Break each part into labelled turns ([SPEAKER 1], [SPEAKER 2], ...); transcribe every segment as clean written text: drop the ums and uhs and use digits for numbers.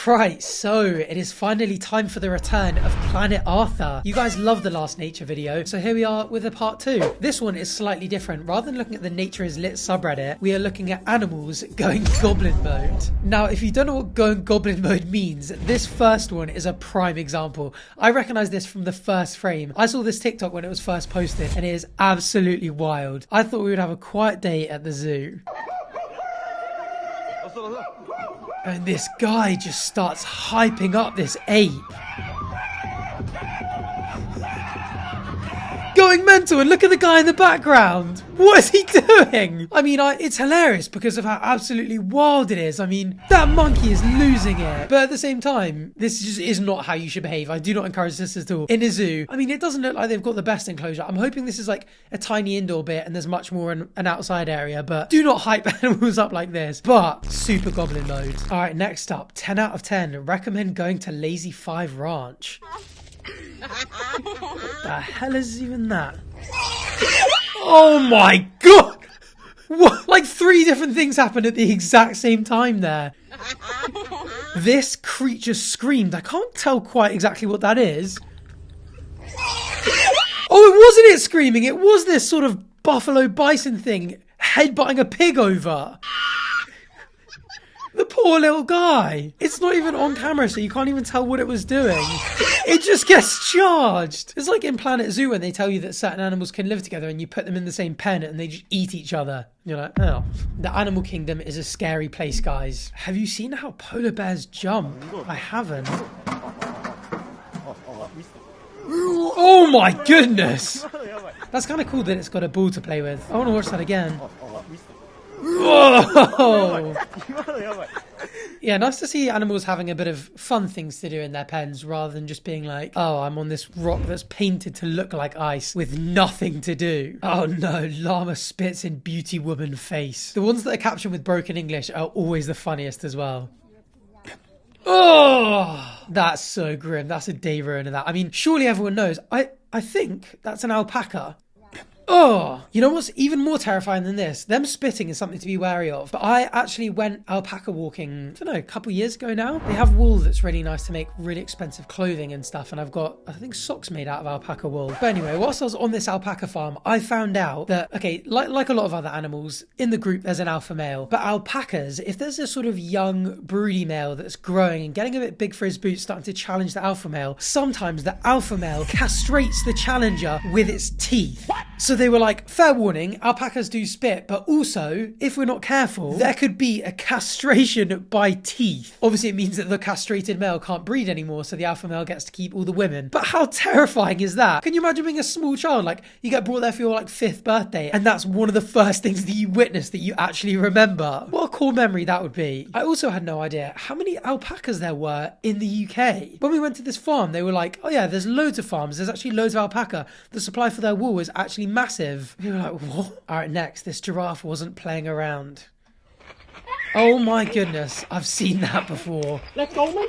[SPEAKER 1] Right, so it is finally time for the return of Planet Arthur. You guys loved the last nature video, so here we are with a part 2. This one is slightly different. Rather than looking at the Nature is Lit subreddit, we are looking at animals going Goblin Mode. Now, if you don't know what going Goblin Mode means, this first one is a prime example. I recognize this from the first frame. I saw this TikTok when it was first posted, and it is absolutely wild. I thought we would have a quiet day at the zoo. And this guy just starts hyping up this ape. Going mental, and look at the guy in the background. What is he doing? I mean, it's hilarious because of how absolutely wild it is. I mean, that monkey is losing it. But at the same time, this just is not how you should behave. I do not encourage this at all. In a zoo, I mean, it doesn't look like they've got the best enclosure. I'm hoping this is like a tiny indoor bit and there's much more in an outside area. But do not hype animals up like this. But super Goblin Mode. All right, next up, 10 out of 10. Recommend going to Lazy 5 Ranch. What the hell is even that? Oh my god! What? Like 3 different things happened at the exact same time there. This creature screamed. I can't tell quite exactly what that is. Oh, it wasn't it screaming. It was this sort of buffalo bison thing headbutting a pig over. The poor little guy. It's not even on camera, so you can't even tell what it was doing. It just gets charged. It's like in Planet Zoo when they tell you that certain animals can live together and you put them in the same pen and they just eat each other. You're like, oh. The animal kingdom is a scary place, guys. Have you seen how polar bears jump? I haven't. Oh my goodness. That's kind of cool that it's got a ball to play with. I want to watch that again. Whoa! Yeah, nice to see animals having a bit of fun things to do in their pens rather than just being like, oh, I'm on this rock that's painted to look like ice with nothing to do. Oh no, llama spits in beauty woman face. The ones that are captioned with broken English are always the funniest as well. Oh, that's so grim. That's a day ruiner, that. I mean, surely everyone knows. I think that's an alpaca. Oh, you know what's even more terrifying than this? Them spitting is something to be wary of. But I actually went alpaca walking, I don't know, a couple years ago now. They have wool that's really nice to make really expensive clothing and stuff. And I've got, I think, socks made out of alpaca wool. But anyway, whilst I was on this alpaca farm, I found out that, okay, like a lot of other animals, in the group there's an alpha male. But alpacas, if there's a sort of young, broody male that's growing and getting a bit big for his boots, starting to challenge the alpha male, sometimes the alpha male castrates the challenger with its teeth. So they were like, fair warning, alpacas do spit, but also, if we're not careful, there could be a castration by teeth. Obviously, it means that the castrated male can't breed anymore, so the alpha male gets to keep all the women. But how terrifying is that? Can you imagine being a small child? Like, you get brought there for your, like, 5th birthday, and that's one of the first things that you witness that you actually remember. What a cool memory that would be. I also had no idea how many alpacas there were in the UK. When we went to this farm, they were like, oh yeah, there's loads of farms. There's actually loads of alpaca. The supply for their wool is actually massive. We were like, what? All right, next, this giraffe wasn't playing around. Oh my goodness, I've seen that before.
[SPEAKER 2] Let go, man.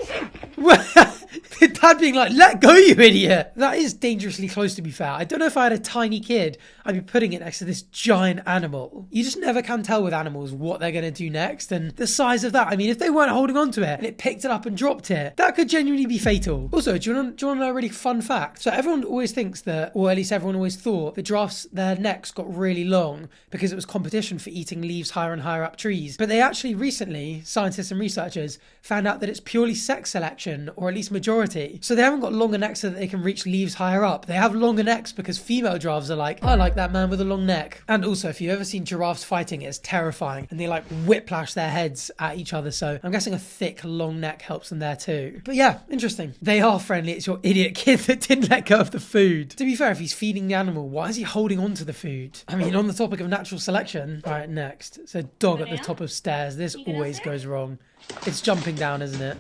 [SPEAKER 1] Dad being like, let go, you idiot. That is dangerously close, to be fair. I don't know if I had a tiny kid, I'd be putting it next to this giant animal. You just never can tell with animals what they're going to do next. And the size of that, I mean, if they weren't holding on to it and it picked it up and dropped it, that could genuinely be fatal. Also, do you want to know a really fun fact? So everyone always thinks that, or at least everyone always thought, that giraffes, their necks got really long because it was competition for eating leaves higher and higher up trees. But they actually recently, scientists and researchers, found out that it's purely sex selection, or at least majority. So they haven't got longer necks so that they can reach leaves higher up. They have longer necks because female giraffes are like, I like that man with a long neck. And also, if you've ever seen giraffes fighting, it's terrifying. And they like whiplash their heads at each other. So I'm guessing a thick, long neck helps them there too. But yeah, interesting. They are friendly. It's your idiot kid that didn't let go of the food. To be fair, if he's feeding the animal, why is he holding on to the food? I mean, on the topic of natural selection. All right, next. It's a dog at the top of stairs. This always goes wrong. It's jumping down, isn't it?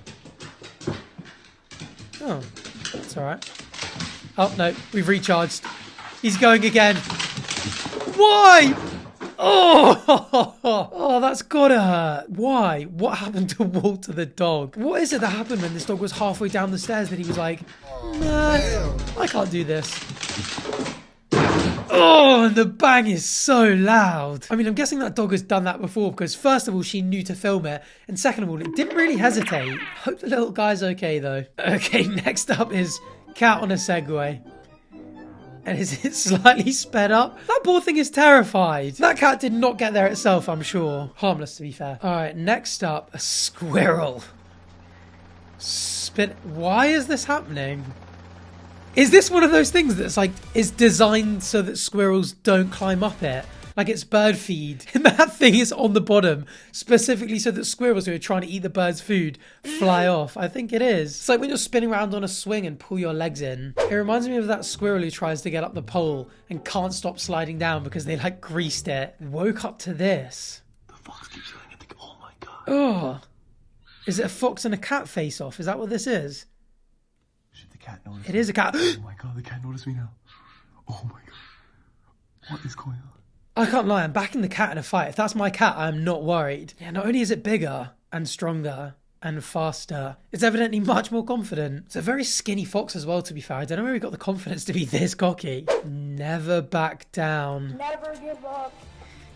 [SPEAKER 1] Oh, that's all right. Oh, no, we've recharged. He's going again. Why? Oh, that's gotta hurt. Why? What happened to Walter the dog? What is it that happened when this dog was halfway down the stairs that he was like, nah, I can't do this. Oh, and the bang is so loud. I mean, I'm guessing that dog has done that before because first of all, she knew to film it. And second of all, it didn't really hesitate. Hope the little guy's okay though. Okay, next up is cat on a Segway. And is it slightly sped up? That poor thing is terrified. That cat did not get there itself, I'm sure. Harmless, to be fair. All right, next up, a squirrel. Why is this happening? Is this one of those things that's like, is designed so that squirrels don't climb up it? Like it's bird feed. And that thing is on the bottom, specifically so that squirrels who are trying to eat the bird's food fly off. I think it is. It's like when you're spinning around on a swing and pull your legs in. It reminds me of that squirrel who tries to get up the pole and can't stop sliding down because they like greased it. Woke up to this.
[SPEAKER 2] The fox keeps yelling at the... Oh my god.
[SPEAKER 1] Oh. Is it a fox and a cat face off? Is that what this is?
[SPEAKER 2] Should the cat notice
[SPEAKER 1] It is a cat.
[SPEAKER 2] Oh my god, the cat noticed me now. Oh my god. What is going on?
[SPEAKER 1] I can't lie, I'm backing the cat in a fight. If that's my cat, I'm not worried. Yeah, not only is it bigger and stronger and faster, it's evidently much more confident. It's a very skinny fox as well, to be fair. I don't know where he got the confidence to be this cocky. Never back down.
[SPEAKER 3] Never give up.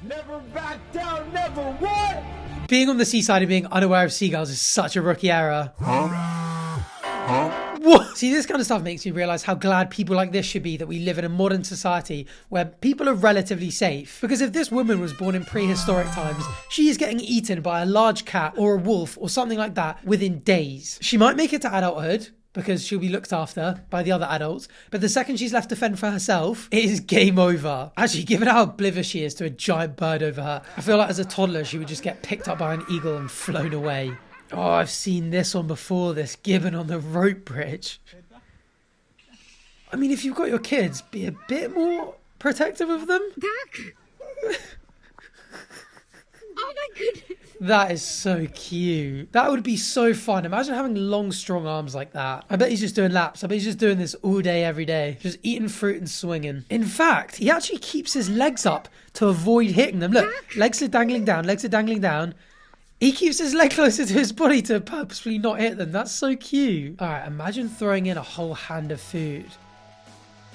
[SPEAKER 4] Never back down, never what?
[SPEAKER 1] Being on the seaside and being unaware of seagulls is such a rookie error. What? See, this kind of stuff makes me realise how glad people like this should be that we live in a modern society where people are relatively safe. Because if this woman was born in prehistoric times, she is getting eaten by a large cat or a wolf or something like that within days. She might make it to adulthood because she'll be looked after by the other adults, but the second she's left to fend for herself, it is game over. Actually, given how oblivious she is to a giant bird over her, I feel like as a toddler she would just get picked up by an eagle and flown away. Oh, I've seen this one before, this gibbon on the rope bridge. I mean, if you've got your kids, be a bit more protective of them.
[SPEAKER 3] Bach. Oh my goodness.
[SPEAKER 1] That is so cute. That would be so fun. Imagine having long, strong arms like that. I bet he's just doing laps. I bet he's just doing this all day, every day. Just eating fruit and swinging. In fact, he actually keeps his legs up to avoid hitting them. Look, legs are dangling down, legs are dangling down. He keeps his leg closer to his body to purposefully not hit them. That's so cute. All right, imagine throwing in a whole hand of food.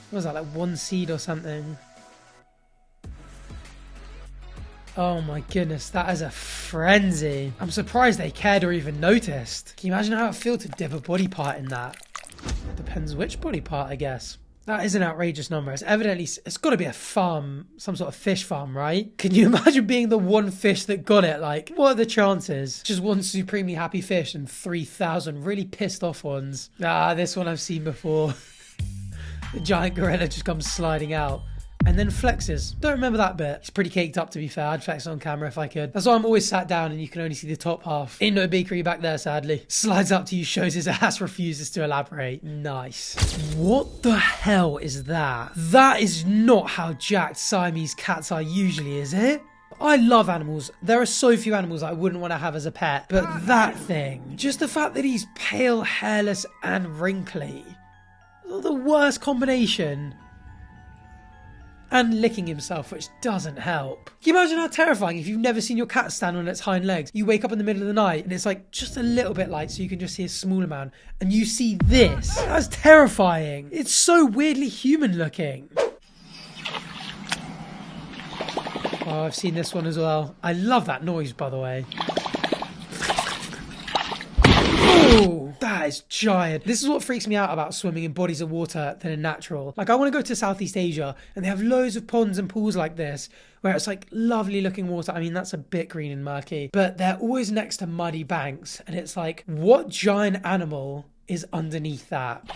[SPEAKER 1] What was that, like one seed or something? Oh my goodness, that is a frenzy. I'm surprised they cared or even noticed. Can you imagine how it feels to dip a body part in that? Depends which body part, I guess. That is an outrageous number. It's evidently, it's got to be a farm, some sort of fish farm, right? Can you imagine being the one fish that got it? Like, what are the chances? Just one supremely happy fish and 3,000 really pissed off ones. Ah, this one I've seen before. The giant gorilla just comes sliding out and then flexes. Don't remember that bit. It's pretty caked up, to be fair. I'd flex on camera if I could. That's why I'm always sat down and you can only see the top half. Ain't no bakery back there, sadly. Slides up to you, shows his ass, refuses to elaborate. Nice. What the hell is that? That is not how jacked Siamese cats are usually, is it? I love animals. There are so few animals I wouldn't want to have as a pet. But that thing, just the fact that he's pale, hairless, and wrinkly. The worst combination. And licking himself, which doesn't help. Can you imagine how terrifying if you've never seen your cat stand on its hind legs? You wake up in the middle of the night and it's like just a little bit light so you can just see a small amount and you see this. That's terrifying. It's so weirdly human looking. Oh, I've seen this one as well. I love that noise, by the way. Oh, that is giant. This is what freaks me out about swimming in bodies of water that are natural. Like, I want to go to Southeast Asia and they have loads of ponds and pools like this where it's like lovely looking water. I mean, that's a bit green and murky, but they're always next to muddy banks. And it's like, what giant animal is underneath that?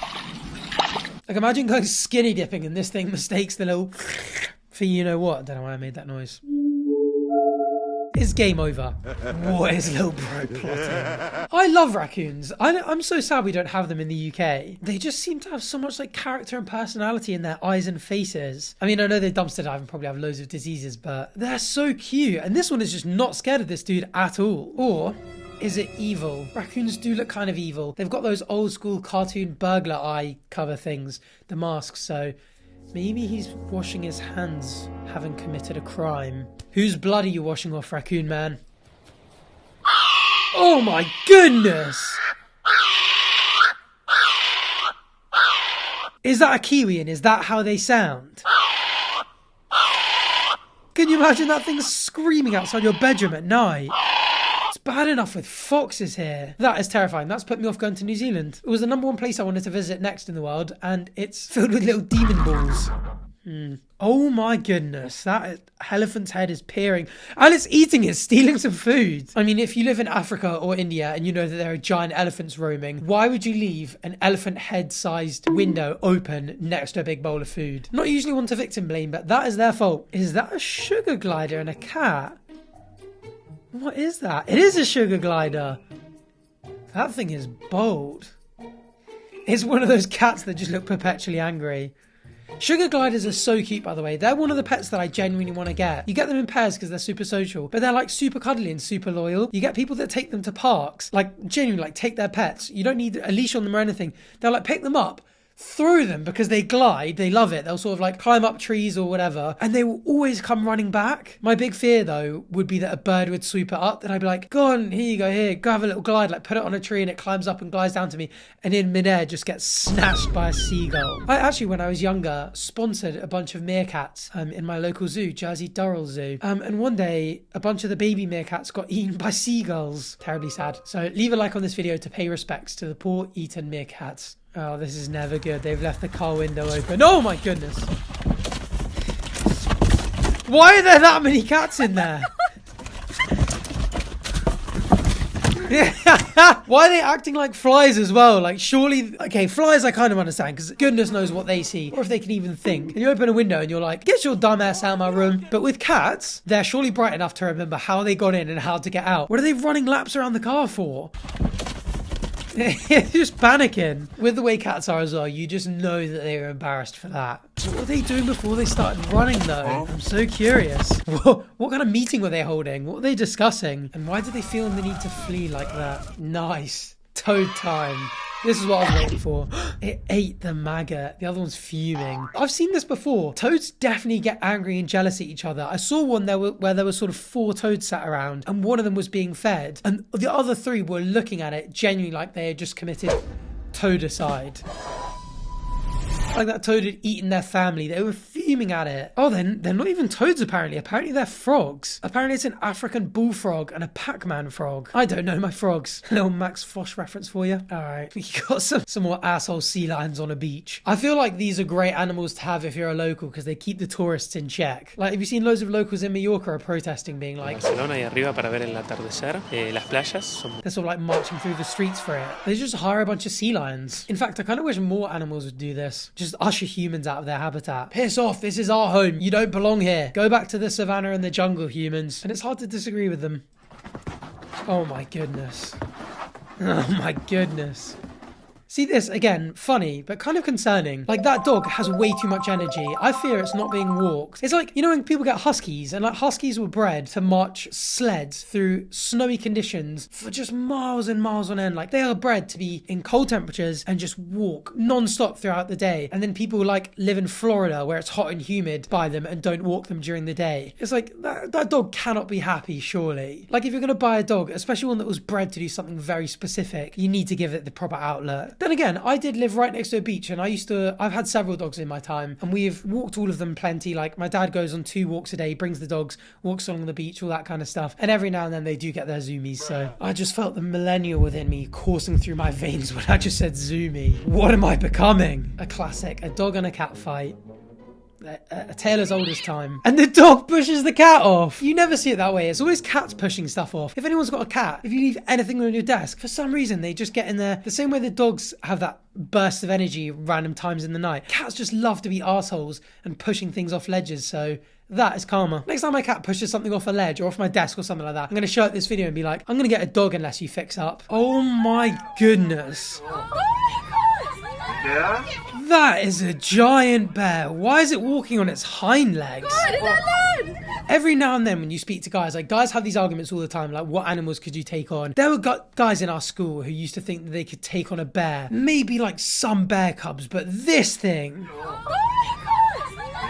[SPEAKER 1] Like, imagine going skinny dipping and this thing mistakes the little for you know what. I don't know why I made that noise. It's game over. What is little bro plotting? I love raccoons. I'm so sad we don't have them in the UK. They just seem to have so much like character and personality in their eyes and faces. I mean, I know they dumpster dive and probably have loads of diseases, but they're so cute. And this one is just not scared of this dude at all. Or is it evil? Raccoons do look kind of evil. They've got those old school cartoon burglar eye cover things, the masks, so maybe he's washing his hands, having committed a crime. Whose blood are you washing off, raccoon man? Oh my goodness! Is that a kiwi and is that how they sound? Can you imagine that thing screaming outside your bedroom at night? It's bad enough with foxes here. That is terrifying. That's put me off going to New Zealand. It was the #1 place I wanted to visit next in the world, and it's filled with little demon balls. Oh my goodness, that elephant's head is peering and it's eating it, stealing some food. I mean, if you live in Africa or India and you know that there are giant elephants roaming, why would you leave an elephant head sized window open next to a big bowl of food? Not usually one to victim blame, but that is their fault. Is that a sugar glider and a cat? What is that? It is a sugar glider. That thing is bold. It's one of those cats that just look perpetually angry. Sugar gliders are so cute, by the way. They're one of the pets that I genuinely want to get. You get them in pairs because they're super social, but they're like super cuddly and super loyal. You get people that take them to parks, like genuinely like take their pets. You don't need a leash on them or anything. They'll like pick them up, throw them because they glide, they love it. They'll sort of like climb up trees or whatever, and they will always come running back. My big fear though would be that a bird would swoop it up, then I'd be like, go on, here you go, here, go have a little glide, like put it on a tree and it climbs up and glides down to me, and in midair just gets snatched by a seagull. I actually, when I was younger, sponsored a bunch of meerkats in my local zoo, Jersey Durrell Zoo, and one day a bunch of the baby meerkats got eaten by seagulls. Terribly sad. So leave a like on this video to pay respects to the poor eaten meerkats. Oh, this is never good. They've left the car window open. Oh my goodness. Why are there that many cats in there? Why are they acting like flies as well? Like surely, okay, flies I kind of understand because goodness knows what they see or if they can even think. And you open a window and you're like, get your dumb ass out of my room. But with cats, they're surely bright enough to remember how they got in and how to get out. What are they running laps around the car for? Just panicking. With the way cats are as well, you just know that they were embarrassed for that. So what were they doing before they started running though? I'm so curious. What kind of meeting were they holding? What were they discussing? And why did they feel the need to flee like that? Nice. Toad time. This is what I was waiting for. It ate the maggot. The other one's fuming. I've seen this before. Toads definitely get angry and jealous at each other. I saw one where there were sort of 4 toads sat around and one of them was being fed and the other 3 were looking at it genuinely like they had just committed toadicide. Like that toad had eaten their family. They were fuming at it. Oh, then they're not even toads apparently. Apparently they're frogs. Apparently it's an African bullfrog and a Pac-Man frog. I don't know my frogs. A little Max Fosh reference for you. All right, we got some more asshole sea lions on a beach. I feel like these are great animals to have if you're a local because they keep the tourists in check. Like, have you seen loads of locals in Mallorca are protesting, being like,
[SPEAKER 5] Barcelona y arriba para ver el atardecer. Las playas son...
[SPEAKER 1] They're sort of like marching through the streets for it. They just hire a bunch of sea lions. In fact, I kind of wish more animals would do this. Just usher humans out of their habitat. Piss off, this is our home. You don't belong here. Go back to the savannah and the jungle, humans. And it's hard to disagree with them. Oh my goodness. Oh my goodness. See this, again, funny, but kind of concerning. Like, that dog has way too much energy. I fear it's not being walked. It's like, you know when people get huskies, and like huskies were bred to march sleds through snowy conditions for just miles and miles on end. Like, they are bred to be in cold temperatures and just walk non-stop throughout the day. And then people like live in Florida where it's hot and humid by them and don't walk them during the day. It's like, that dog cannot be happy, surely. Like, if you're going to buy a dog, especially one that was bred to do something very specific, you need to give it the proper outlet. Then again, I did live right next to a beach and I've had several dogs in my time and we've walked all of them plenty. Like, my dad goes on 2 walks a day, brings the dogs, walks along the beach, all that kind of stuff. And every now and then they do get their zoomies. So I just felt the millennial within me coursing through my veins when I just said zoomie. What am I becoming? A classic, a dog and a cat fight. A tale as old as time. And the dog pushes the cat off. You never see it that way. It's always cats pushing stuff off. If anyone's got a cat, if you leave anything on your desk, for some reason they just get in there. The same way the dogs have that burst of energy random times in the night. Cats just love to be assholes and pushing things off ledges, so that is karma. Next time my cat pushes something off a ledge or off my desk or something like that, I'm going to show up this video and be like, I'm going to get a dog unless you fix up. Oh my goodness.
[SPEAKER 2] Yeah?
[SPEAKER 1] That is a giant bear. Why is it walking on its hind legs? Every now and then when you speak to guys, like, guys have these arguments all the time, like, what animals could you take on? There were guys in our school who used to think that they could take on a bear. Maybe like some bear cubs, but this thing...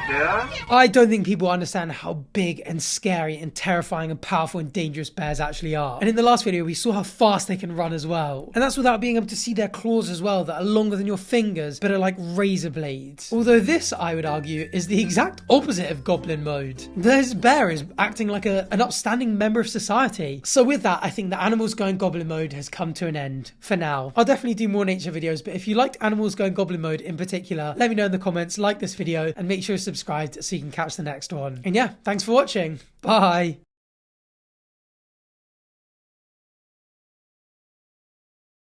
[SPEAKER 1] I don't think people understand how big and scary and terrifying and powerful and dangerous bears actually are. And in the last video, we saw how fast they can run as well. And that's without being able to see their claws as well, that are longer than your fingers, but are like razor blades. Although this, I would argue, is the exact opposite of Goblin Mode. This bear is acting like an upstanding member of society. So with that, I think the animals going Goblin Mode has come to an end for now. I'll definitely do more nature videos, but if you liked animals going Goblin Mode in particular, let me know in the comments, like this video, and make sure you're subscribed so you can catch the next one. And yeah, thanks for watching. Bye.